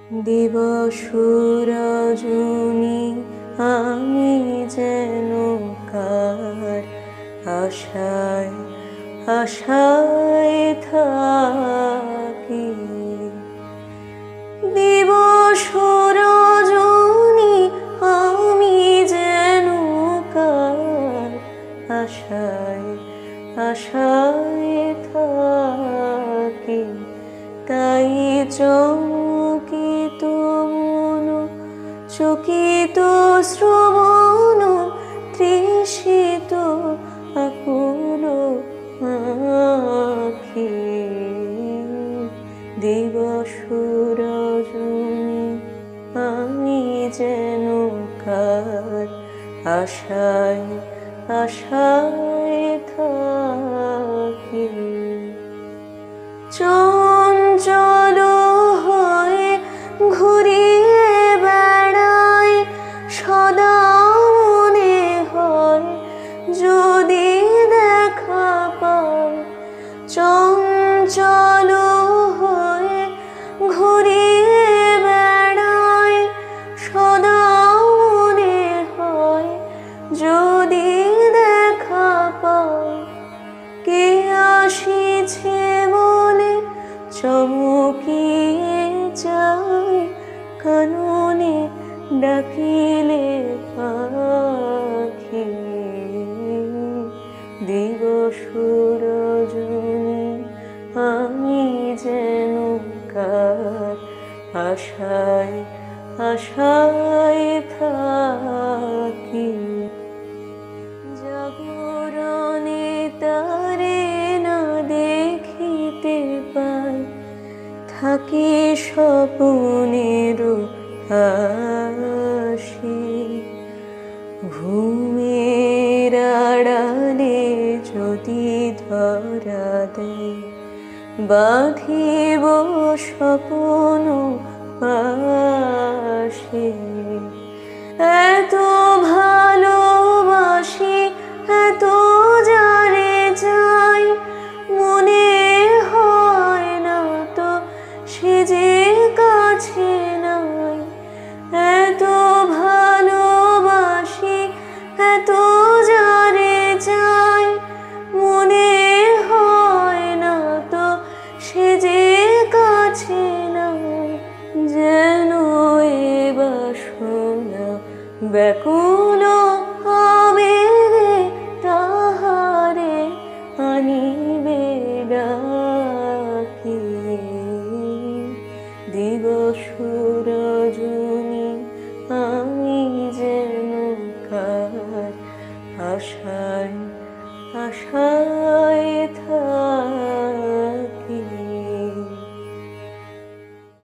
দিবস রজনী আমি যেন কার আশায় আশায় থাকি। দিবস রজনী আমি যেন কার আশায় আশায় থাকি। তাই চকিত মন চকিত শ্রবণ তৃষিত আকুল আঁখি। দিবস রজনী আমি যেন কার আশায় আশায় থাকি। চঞ্চল হয়ে ঘুরিয়ে বেড়াই সদা মনে হয় যদি দেখা পাই। চঞ্চল হয়ে ঘুরিয়ে বেড়াই সদা মনে হয় যদি দেখা পাই। কে আসিছে বলে চমকিয়ে যাই কাননে ডাকিলে পাখি। দিবস রজনী আমি যেন কার আশায় আশায় থাকি। জাগরণে তারে না দেখিতে পাই থাকি স্বপ্নের আশি। ঘুমের আড়ালে যদি ধরা দেয় বাঁধিব স্বপ্ন পাশে। এত ভালোবাসি এত যারে চাই মনে হয় না তো সে যে কাছে নাই। এত ভালোবাসি এত যারে চাই মনে হয় না তো সে যে কাছে নাই। যেন এ বাসনা ব্যাকুল আবেগে তাহারে আনিবে ডাকি। দিবস রজনী আমি যেন কার আশায় আশায় থাকি।